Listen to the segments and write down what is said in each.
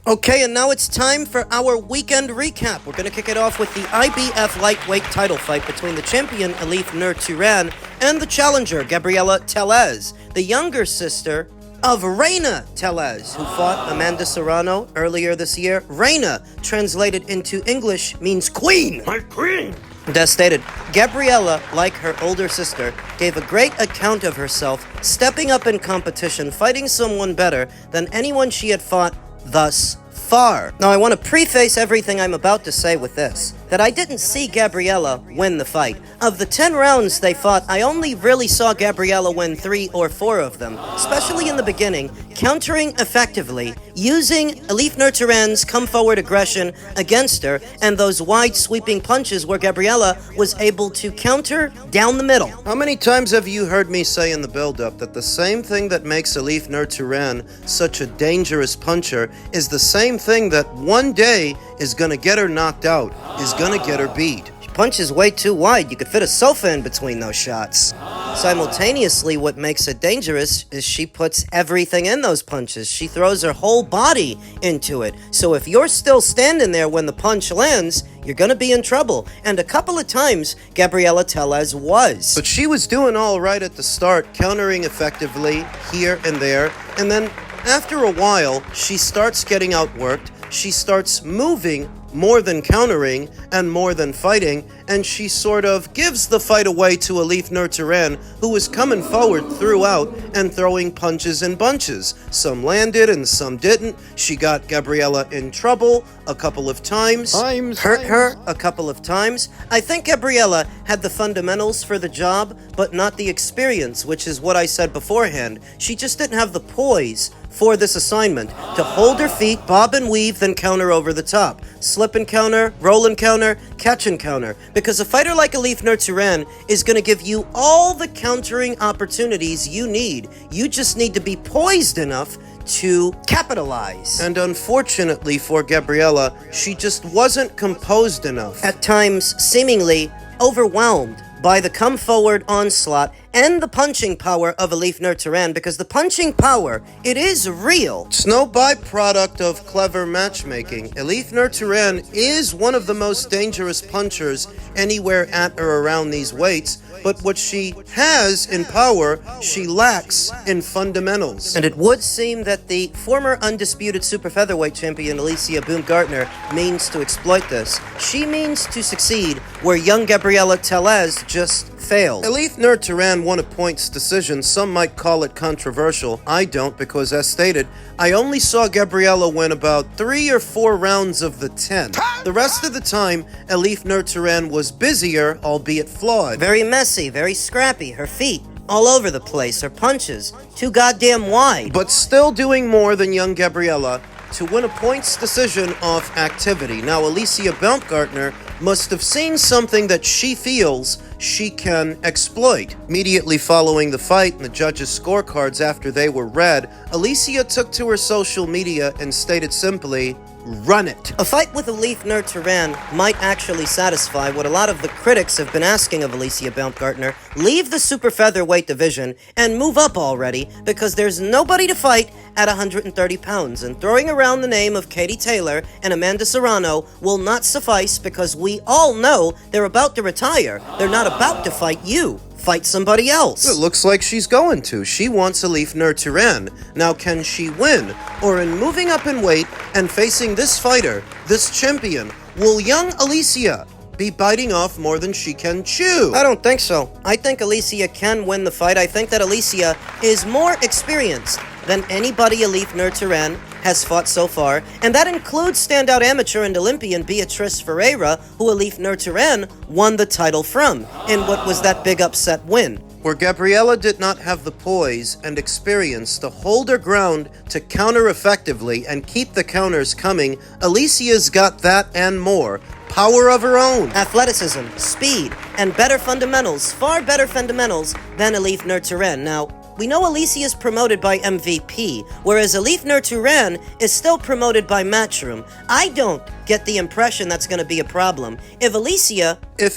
Okay, and now it's time for our weekend recap. We're going to kick it off with the IBF lightweight title fight between the champion Elif Turhan and the challenger Gabriella Tellez, the younger sister of Reina Tellez, who fought Amanda Serrano earlier this year. Reina, translated into English, means queen. My queen! As stated, Gabriella, like her older sister, gave a great account of herself, stepping up in competition, fighting someone better than anyone she had fought thus far. Now, I want to preface everything I'm about to say with this, that I didn't see Gabriella win the fight. Of the 10 rounds they fought, I only really saw Gabriella win 3 or 4 of them, especially in the beginning, countering effectively, using Elif Turhan's come-forward aggression against her, and those wide sweeping punches where Gabriella was able to counter down the middle. How many times have you heard me say in the build-up that the same thing that makes Elif Turhan such a dangerous puncher is the same thing that one day is gonna get her knocked out, is gonna get her beat. She punches way too wide. You could fit a sofa in between those shots. Simultaneously, what makes it dangerous is she puts everything in those punches. She throws her whole body into it. So if you're still standing there when the punch lands, you're gonna be in trouble. And a couple of times, Gabriella Tellez was. But she was doing all right at the start, countering effectively here and there. And then after a while, she starts getting outworked. She starts moving more than countering and more than fighting, and she sort of gives the fight away to Elif Turhan, who was coming forward throughout and throwing punches in bunches. Some landed and some didn't. She got Gabriella in trouble a couple of times, hurt her a couple of times. I think Gabriella had the fundamentals for the job, but not the experience, which is what I said beforehand. She just didn't have the poise for this assignment to hold her feet, bob and weave, then counter over the top. Slip and counter, roll and counter, catch and counter. Because a fighter like Elif Turhan is going to give you all the countering opportunities you need. You just need to be poised enough to capitalize. And unfortunately for Gabriella, she just wasn't composed enough. At times, seemingly overwhelmed by the come-forward onslaught and the punching power of Elif Turhan, because the punching power, it is real. It's no byproduct of clever matchmaking. Elif Turhan is one of the most dangerous punchers anywhere at or around these weights, but what she has in power, she lacks in fundamentals. And it would seem that the former undisputed super featherweight champion Alicia Baumgardner means to exploit this. She means to succeed where young Gabriella Tellez just failed. Elif Turhan won a points decision. Some might call it controversial. I don't, because as stated, I only saw Gabriella win about 3 or 4 rounds of the 10. The rest of the time, Elif Turhan was busier, albeit flawed. Very messy, very scrappy. Her feet all over the place. Her punches too goddamn wide. But still doing more than young Gabriella to win a points decision off activity. Now, Alicia Baumgardner must have seen something that she feels she can exploit. Immediately following the fight and the judges' scorecards after they were read, Alicia took to her social media and stated simply, "Run it." A fight with Elif Turhan might actually satisfy what a lot of the critics have been asking of Alicia Baumgardner. Leave the super featherweight division and move up already, because there's nobody to fight at 130 pounds, and throwing around the name of Katie Taylor and Amanda Serrano will not suffice, because we all know they're about to retire. They're not about to fight you. Fight somebody else. It looks like she's going to. She wants Elif Turhan. Now, can she win? Or in moving up in weight and facing this fighter, this champion, will young Alicia be biting off more than she can chew? I don't think so. I think Alicia can win the fight. I think that Alicia is more experienced than anybody Elif Turhan has fought so far, and that includes standout amateur and Olympian Beatriz Ferreira, who Elif Turhan won the title from, in what was that big upset win. Where Gabriella did not have the poise and experience to hold her ground to counter effectively and keep the counters coming, Alicia's got that and more. Power of her own, athleticism, speed, and better fundamentals, far better fundamentals than Elif Turhan. Now, We know Alicia is promoted by MVP, whereas Elif Turhan is still promoted by Matchroom. I don't get the impression that's going to be a problem. If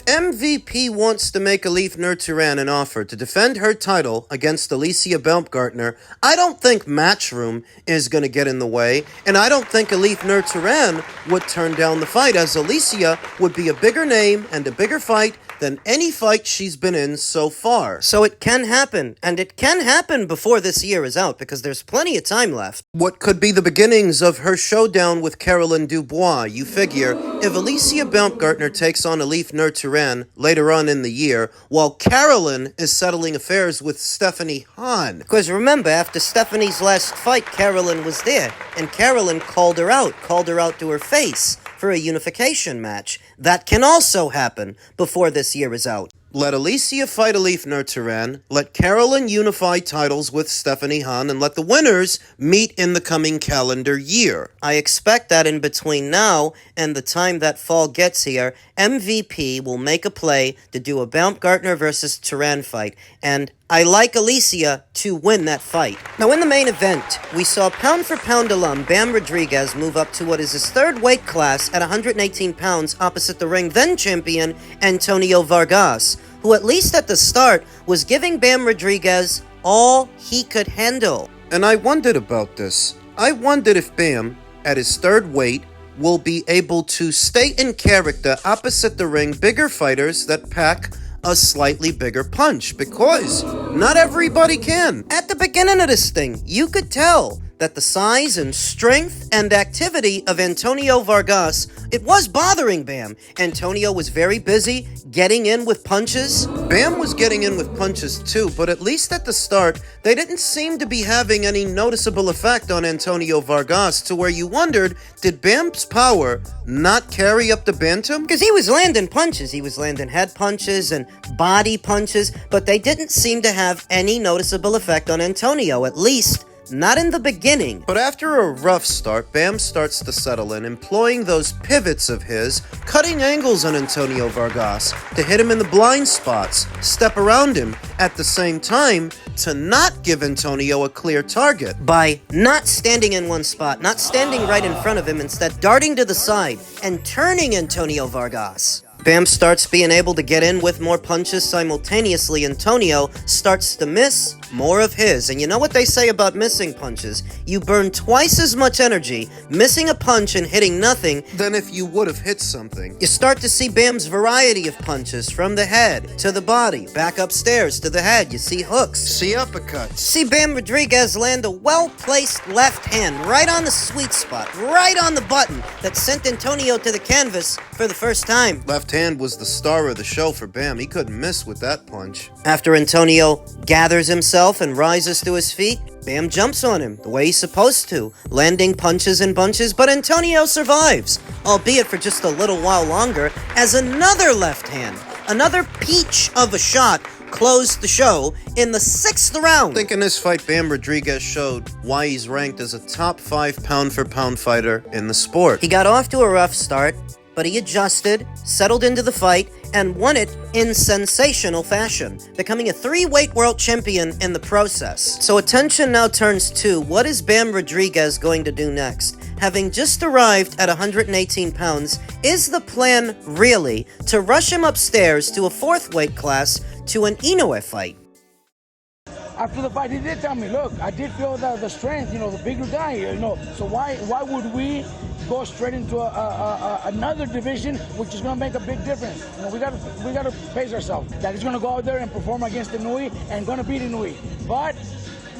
MVP wants to make Elif Turhan an offer to defend her title against Alicia Baumgardner, I don't think Matchroom is going to get in the way, and I don't think Elif Turhan would turn down the fight, as Alicia would be a bigger name and a bigger fight than any fight she's been in so far. So it can happen, and it can happen before this year is out, because there's plenty of time left. What could be the beginnings of her showdown with Caroline Dubois? You figure, if Alicia Baumgardner takes on Elif Turhan later on in the year, while Caroline is settling affairs with Stephanie Han. Because remember, after Stephanie's last fight, Caroline was there, and Caroline called her out to her face for a unification match. That can also happen before this year is out. Let Alicia fight Elif Turhan, let Caroline unify titles with Stephanie Han, and let the winners meet in the coming calendar year. I expect that in between now and the time that fall gets here, MVP will make a play to do a Baumgardner versus Turhan fight, and I like Alicia to win that fight. Now in the main event, we saw pound-for-pound alum Bam Rodriguez move up to what is his third weight class at 118 pounds opposite the ring then-champion Antonio Vargas, who at least at the start was giving Bam Rodriguez all he could handle. And I wondered about this. I wondered if Bam, at his third weight, will be able to stay in character opposite the ring bigger fighters that pack a slightly bigger punch, because not everybody can. At the beginning of this thing, you could tell that the size and strength and activity of Antonio Vargas, it was bothering Bam. Antonio was very busy getting in with punches. Bam was getting in with punches too, but at least at the start, they didn't seem to be having any noticeable effect on Antonio Vargas, to where you wondered, did Bam's power not carry up the bantam? Because he was landing punches. He was landing head punches and body punches, but they didn't seem to have any noticeable effect on Antonio, at least not in the beginning. But after a rough start, Bam starts to settle in, employing those pivots of his, cutting angles on Antonio Vargas to hit him in the blind spots, step around him, at the same time to not give Antonio a clear target by not standing in one spot, not standing right in front of him, instead darting to the side and turning Antonio Vargas. Bam starts being able to get in with more punches simultaneously. Antonio starts to miss more of his. And you know what they say about missing punches? You burn twice as much energy missing a punch and hitting nothing than if you would have hit something. You start to see Bam's variety of punches, from the head to the body, back upstairs to the head. You see hooks, see uppercuts. See Bam Rodriguez land a well-placed left hand right on the sweet spot, right on the button that sent Antonio to the canvas for the first time. Left hand was the star of the show for Bam. He couldn't miss with that punch. After Antonio gathers himself and rises to his feet, Bam jumps on him the way he's supposed to, landing punches and bunches, but Antonio survives, albeit for just a little while longer, as another left hand, another peach of a shot, closed the show in the 6th round. I think in this fight, Bam Rodriguez showed why he's ranked as a top 5 pound-for-pound fighter in the sport. He got off to a rough start, but he adjusted, settled into the fight, and won it in sensational fashion, becoming a 3-weight world champion in the process. So attention now turns to, what is Bam Rodriguez going to do next? Having just arrived at 118 pounds, is the plan really to rush him upstairs to a 4th weight class to an Inoue fight? After the fight, he did tell me, look, I did feel the strength, the bigger guy, so why would we go straight into another division, which is going to make a big difference? We got to pace ourselves. That he's going to go out there and perform against Inoue and going to beat Inoue. But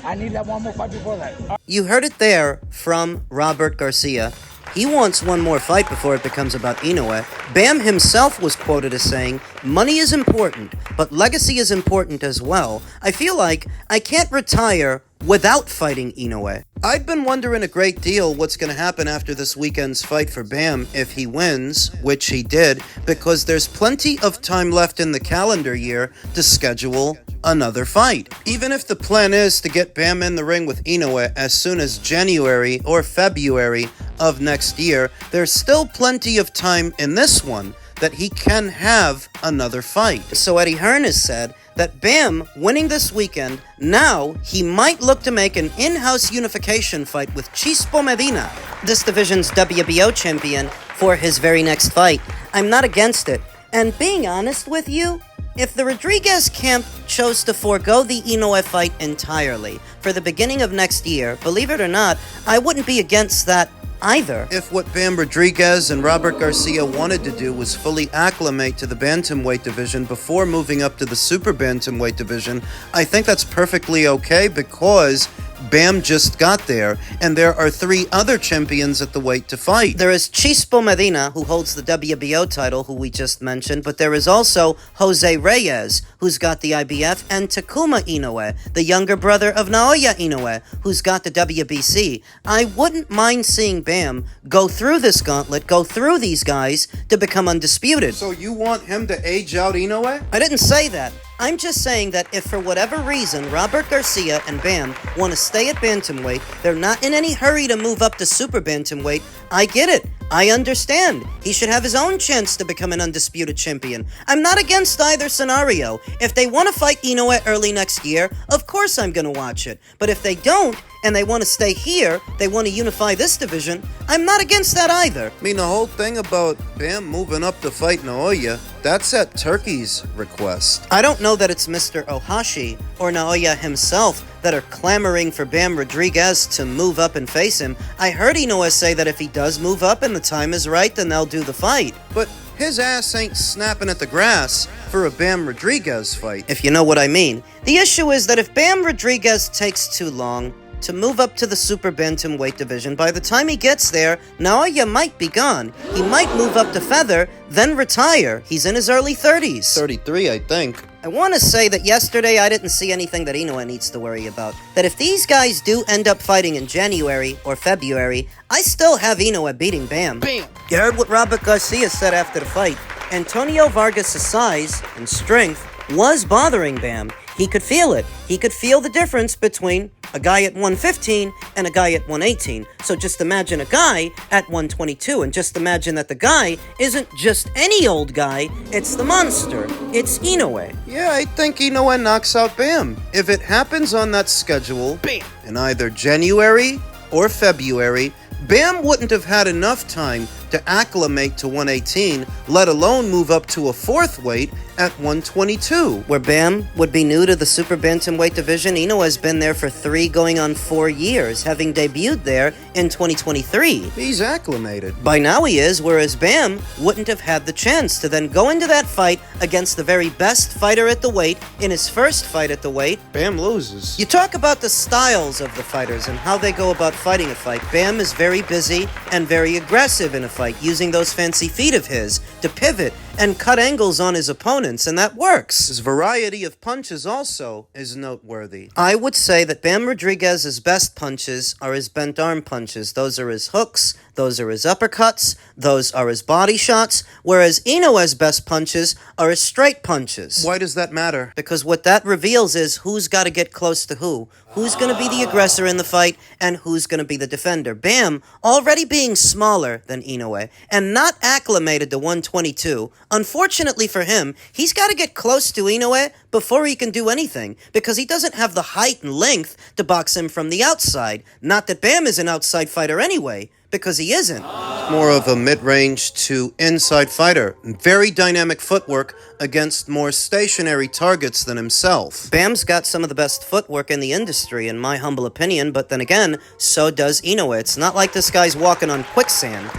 I need that one more fight before that. You heard it there from Robert Garcia. He wants one more fight before it becomes about Inoue. Bam himself was quoted as saying, "Money is important, but legacy is important as well. I feel like I can't retire without fighting Inoue." I'd been wondering a great deal what's going to happen after this weekend's fight for Bam if he wins, which he did, because there's plenty of time left in the calendar year to schedule another fight. Even if the plan is to get Bam in the ring with Inoue as soon as January or February of next year, there's still plenty of time in this one that he can have another fight. So Eddie Hearn has said that Bam winning this weekend, now he might look to make an in-house unification fight with Chispo Medina, this division's WBO champion, for his very next fight. I'm not against it. And being honest with you, if the Rodriguez camp chose to forego the Inoue fight entirely for the beginning of next year, believe it or not, I wouldn't be against that either. If what Bam Rodriguez and Robert Garcia wanted to do was fully acclimate to the bantamweight division before moving up to the super bantamweight division, I think that's perfectly okay because Bam just got there, and there are 3 other champions at the weight to fight. There is Chispo Medina, who holds the WBO title, who we just mentioned, but there is also Jose Reyes, who's got the IBF, and Takuma Inoue, the younger brother of Naoya Inoue, who's got the WBC. I wouldn't mind seeing Bam go through this gauntlet, go through these guys to become undisputed. So you want him to age out Inoue? I didn't say that. I'm just saying that if for whatever reason Robert Garcia and Bam want to stay at bantamweight, they're not in any hurry to move up to super bantamweight, I get it. I understand. He should have his own chance to become an undisputed champion. I'm not against either scenario. If they want to fight Inoue early next year, of course I'm going to watch it. But if they don't, and they want to stay here, they want to unify this division, I'm not against that either. I mean, the whole thing about Bam moving up to fight Naoya, that's at Turkey's request. I don't know that it's Mr. Ohashi or Naoya himself that are clamoring for Bam Rodriguez to move up and face him. I heard Inoue say that if he does move up and the time is right, then they'll do the fight. But his ass ain't snapping at the grass for a Bam Rodriguez fight. If you know what I mean. The issue is that if Bam Rodriguez takes too long to move up to the super bantamweight division, by the time he gets there, Naoya might be gone. He might move up to feather, then retire. He's in his early 30s. 33, I think. I want to say that yesterday I didn't see anything that Inoue needs to worry about. That if these guys do end up fighting in January or February, I still have Inoue beating Bam. Bam! You heard what Robert Garcia said after the fight. Antonio Vargas' size and strength was bothering Bam. He could feel it. He could feel the difference between a guy at 115 and a guy at 118. So just imagine a guy at 122, and just imagine that the guy isn't just any old guy, it's the monster. It's Inoue. Yeah, I think Inoue knocks out Bam. If it happens on that schedule, Bam! in either January or February, Bam wouldn't have had enough time to acclimate to 118, let alone move up to a 4th weight at 122. Where Bam would be new to the super bantamweight division, Inoue has been there for 3 going on 4 years, having debuted there in 2023. He's acclimated. By now he is, whereas Bam wouldn't have had the chance to then go into that fight against the very best fighter at the weight in his first fight at the weight. Bam loses. You talk about the styles of the fighters and how they go about fighting a fight. Bam is very busy and very aggressive in a fight, using those fancy feet of his to pivot and cut angles on his opponents, and that works. His variety of punches also is noteworthy. I would say that Bam Rodriguez's best punches are his bent arm punches. Those are his hooks, those are his uppercuts, those are his body shots, whereas Inoue's best punches are his straight punches. Why does that matter? Because what that reveals is who's got to get close to who's going to be the aggressor in the fight, and who's going to be the defender. Bam, already being smaller than Inoue, and not acclimated to 122, unfortunately for him, he's got to get close to Inoue before he can do anything, because he doesn't have the height and length to box him from the outside. Not that Bam is an outside fighter anyway, because he isn't. More of a mid-range to inside fighter. Very dynamic footwork against more stationary targets than himself. Bam's got some of the best footwork in the industry, in my humble opinion, but then again, so does Inoue. It's not like this guy's walking on quicksand.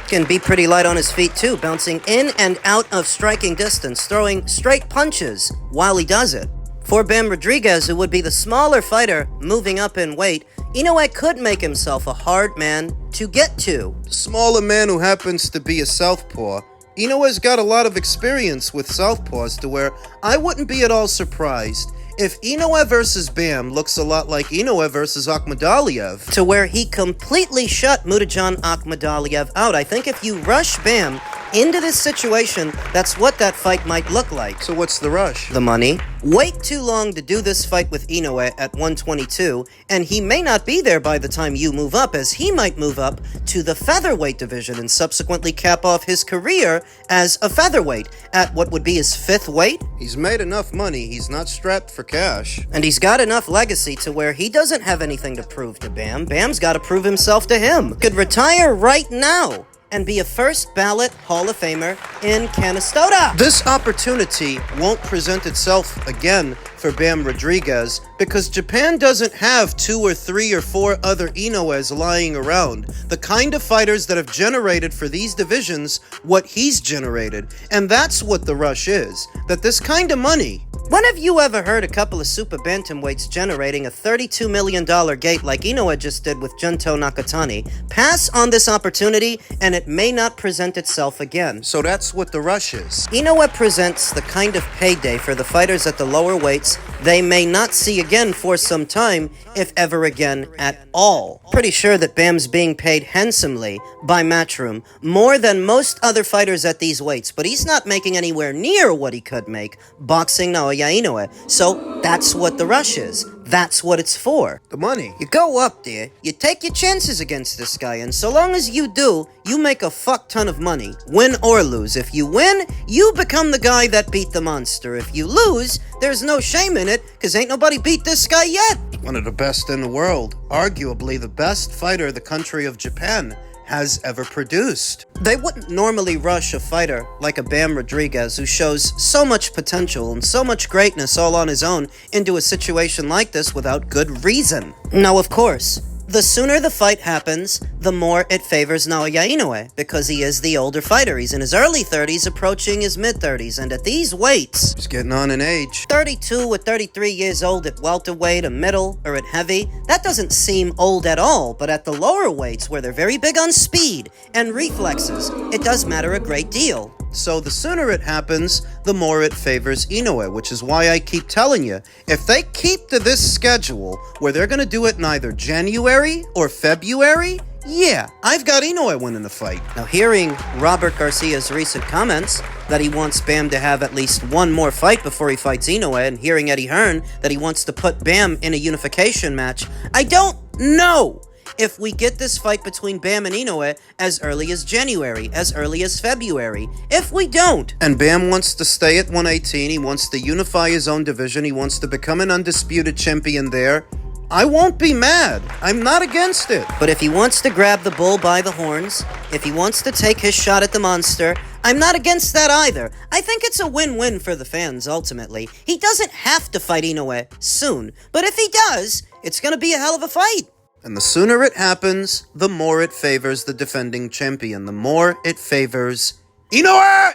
Can be pretty light on his feet too, bouncing in and out of striking distance, throwing straight punches while he does it. For Bam Rodriguez, who would be the smaller fighter moving up in weight, Inoue could make himself a hard man to get to. Smaller man who happens to be a southpaw. Inoue's got a lot of experience with southpaws to where I wouldn't be at all surprised if Inoue versus Bam looks a lot like Inoue versus Akhmadaliev. To where he completely shut Mudajan Akhmadaliev out. I think if you rush Bam into this situation, that's what that fight might look like. So what's the rush? The money. Wait too long to do this fight with Inoue at 122, and he may not be there by the time you move up, as he might move up to the featherweight division and subsequently cap off his career as a featherweight at what would be his 5th weight. He's made enough money, he's not strapped for cash. And he's got enough legacy to where he doesn't have anything to prove to Bam. Bam's got to prove himself to him. Could retire right now and be a first ballot Hall of Famer in Canastota. This opportunity won't present itself again for Bam Rodriguez because Japan doesn't have 2 or 3 or 4 other Inoues lying around. The kind of fighters that have generated for these divisions what he's generated. And that's what the rush is. That this kind of money. When have you ever heard a couple of super bantamweights generating a $32 million gate like Inoue just did with Junto Nakatani pass on this opportunity and it may not present itself again? So that's what the rush is. Inoue presents the kind of payday for the fighters at the lower weights they may not see again for some time, if ever again at all. Pretty sure that Bam's being paid handsomely by Matchroom, more than most other fighters at these weights, but he's not making anywhere near what he could make boxing Naoya Inoue. So that's what the rush is. That's what it's for. The money. You go up there, you take your chances against this guy, and so long as you do, you make a fuck ton of money. Win or lose. If you win, you become the guy that beat the monster. If you lose, there's no shame in it, because ain't nobody beat this guy yet. One of the best in the world. Arguably the best fighter the country of Japan has ever produced. They wouldn't normally rush a fighter like a Bam Rodriguez who shows so much potential and so much greatness all on his own into a situation like this without good reason. Now, of course, the sooner the fight happens, the more it favors Naoya Inoue, because he is the older fighter. He's in his early 30s, approaching his mid-30s, and at these weights, He's getting on in age. 32 or 33 years old at welterweight, a middle, or at heavy, that doesn't seem old at all, but at the lower weights, where they're very big on speed and reflexes, it does matter a great deal. So the sooner it happens, the more it favors Inoue, which is why I keep telling you, if they keep to this schedule, where they're going to do it in either January or February, yeah, I've got Inoue winning the fight. Now, hearing Robert Garcia's recent comments that he wants Bam to have at least one more fight before he fights Inoue, and hearing Eddie Hearn that he wants to put Bam in a unification match, I don't know if we get this fight between Bam and Inoue as early as January, as early as February. If we don't, And Bam wants to stay at 118, he wants to unify his own division, he wants to become an undisputed champion there, I won't be mad. I'm not against it. but if he wants to grab the bull by the horns, if he wants to take his shot at the monster, I'm not against that either. I think it's a win-win for the fans, ultimately. He doesn't have to fight Inoue soon, but if he does, it's gonna be a hell of a fight. And the sooner it happens, the more it favors the defending champion. The more it favors Inoue!